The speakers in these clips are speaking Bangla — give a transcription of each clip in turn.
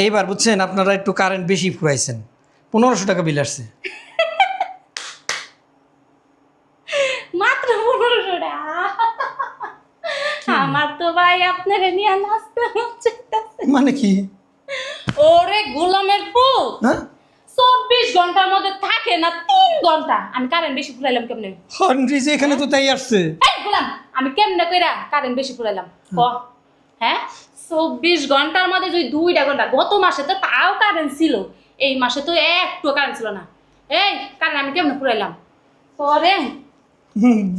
এইবার বুঝছেন আপনারা একটু কারেন্ট বেশি ফুরাইছেন, 1500 টাকা বিল আসছে। মাত্র 1500 টাকা। আমার তো ভাই আপনারে নিয়ে নাচতে হচ্ছে। মানে কি? ওরে গোলামের পুত, হ্যাঁ 24 ঘন্টার মধ্যে থাকে না 3 ঘন্টা। আমি কারেন্ট বেশি ফুরাইলাম কেমনে? হনরিজ এখানে তো তাই আসছে। এই গোলাম, আমি কেমনে কইরা কারেন্ট বেশি ফুরাইলাম ক? হ্যাঁ 24 ঘন্টার মধ্যে যদি 2টা ঘন্টা, গত মাসে তো তাও কারেন্ট ছিল, এই মাসে তো একটু কারেন্ট ছিল না। এই কারেন্ট আমি কেমনে ফুরাইলাম পরে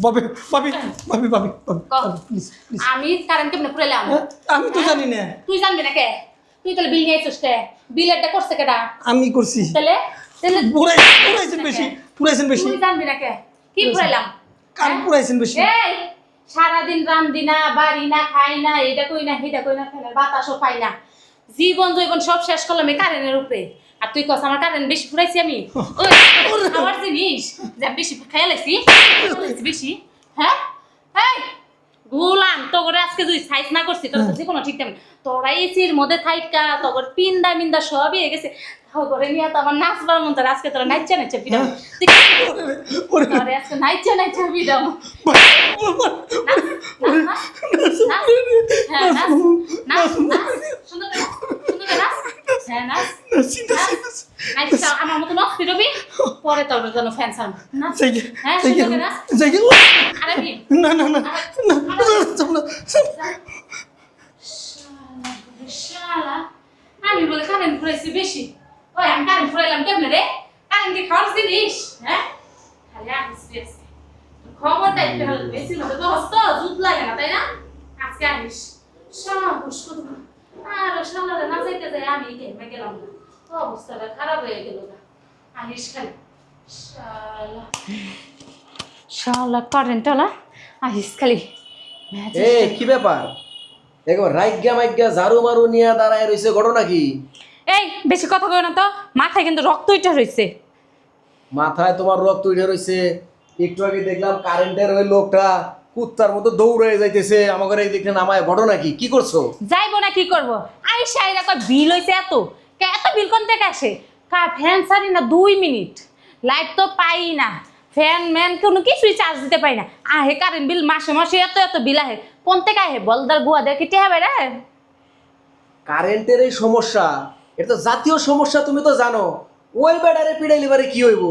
ভাবি ভাবি ভাবি ভাবি ক? Please please. আমি কারেন্ট কেমনে ফুরাইলাম আমি তো জানি না। তুই জানবি না কে? তুই তাহলে বিল নিয়ে আইছিস কে? বিলেরটা করছে কেডা? আমি করছি। তাহলে তাহলে পুরাইছেন বেশি, পুরাইছেন বেশি। তুই জানবি না কে? কি ফুরাইলাম? কান পুরাইছেন বেশি। এই সারাদিন রান্ধি না, বাড়ি না, খাই না, এটা কই না, সেটা কই না, ফেলে বাতাসও পাই না, জীবন জৈবন সব শেষ করলাম এই কারেন্টের উপরে। আর তুই কস আমার কারেন্ট বেশি ফুরাইছি আমি? ওই আমার জিনিস যে আমি বেশি খাইয়া লাইছি বেশি। হ্যাঁ এই গুলাম তো করে আজকে তুই সাইজ না করছি তোর তো জীবন ঠিক তেমন তোরা এসির মধ্যে থাইকা তোর পিন্দা মিন্দা সবই হয়ে গেছে। ঘরে নিয়ে তো আমার নাচবার মন তোর আজকে তোরা নাইচা নাইচা পিডাম। তোরে আজকে নাইচা নাইচা পিডাম। আমার মতো নষ্টি রবি পরে তোর জন্য ফ্যান সাম না। হ্যাঁ না না না আমি বলে কারেন্ট ফুরাইছি বেশি। ওই আমি কারেন্ট ফুরাইলাম কেমনে রে? কারেন্ট কি খাওয়ার জিনিস? হ্যাঁ খালি আসিস খবর দায়িত্ব হলো বেশি মতো তো হস্ত জুত লাগে না তাই না? আজকে আসিস সাহস কত আর সালারে না যাইতে যাই আমি কেমনে গেলাম না, অবস্থাটা খারাপ হয়ে গেল না। আসিস খালি শালা শালা কারেন্ট আলা আসিস খালি। এ কি ব্যাপার? একবার রাইগা মাইগা ঝাড়ু মারু নিয়ে দাঁড়ায় রইছে, ঘটনা কি? এই বেশি কথা কই না তো, মাথায় কিন্তু রক্ত উঠে রইছে। মাথায় তোমার রক্ত উঠে রইছে? একটু আগে দেখলাম কারেন্টের ওই লোকটা কুত্তার মতো দৌড়ে যাইতেছে আমাদের এই দিকে নামায়, ঘটনা কি? কি করছো? যাইবো না কি করব? আইসা আইরা কই বিল হইছে এত, এত বিল কোন থেকে আসে? ফ্যান সারি না 2 মিনিট, লাইট তো পাই না, ফ্যান ম্যান কোনো কিছুই চার্জ দিতে পারি না, আহে কারেন্ট বিল মাসে মাসে এত এত বিল আহে, কোন থেকে আহে? বলদার গুয়া দেখে টিয়া হবে রে। কারেন্টের এই সমস্যা, এটা তো জাতীয় সমস্যা, তুমি তো জানো। ওই বেড়ারে পিড়াইলে বারে কি হইব?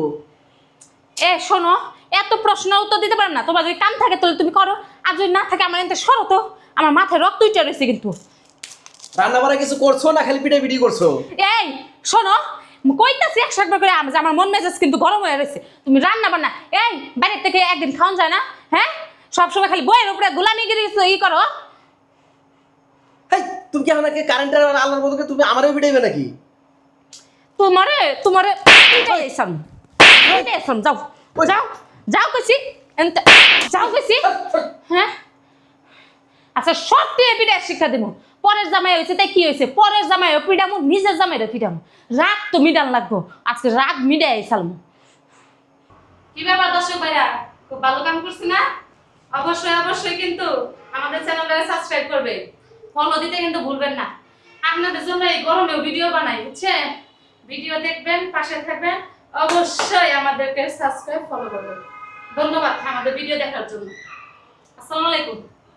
এ শোনো, এত প্রশ্ন উত্তর দিতে পারো না, তোমার যদি কাম থাকে তাহলে তুমি করো, আর যদি না থাকে আমার এতে সরো তো, আমার মাথায় রক্ত উঠে রয়েছে কিন্তু। রান্না বাড়া কিছু করছো না খালি পিটাই পিটি করছো? এই শোনো, কইতাছি 100 বার করে, আমার মন মেজাজ কিন্তু গরম হয়ে রয়েছে। তুমি রান্না বান্না এই বাইরের থেকে একদিন খাওয়া যায় না? হ্যাঁ সবসময় খালি বইয়ের উপরে গোলামিগিরি ই করো। হেই, তুমি কি আমাকে কারেন্টের আলোর মতো তুমি আমারও পিটাইবে নাকি? তোমারে তোমারে যাও যাও যাও কইছি, যাও কইছি। হ্যাঁ আচ্ছা সত্যি পিঠা শিক্ষা দিব, পরের জামাই হয়েছে তাই কি হয়েছে? পরের জামাই পিডামু, নিজের জামাইরে পিডামু, রাগ তো মিডান লাগবো, আজকে রাগ মিডাই সালমু। কি ব্যাপার দর্শক ভাইরা, খুব ভালো কাম করছি না? অবশ্যই অবশ্যই কিন্তু আমাদের চ্যানেলটা সাবস্ক্রাইব করবে, ফলো দিতে কিন্তু ভুলবেন না। আপনাদের জন্য এই গরমেও ভিডিও বানাই, বুঝছেন? ভিডিও দেখবেন, পাশে থাকবেন, অবশ্যই আমাদেরকে সাবস্ক্রাইব ফলো করবেন। ধন্যবাদ আমাদের ভিডিও দেখার জন্য। আসসালামু আলাইকুম।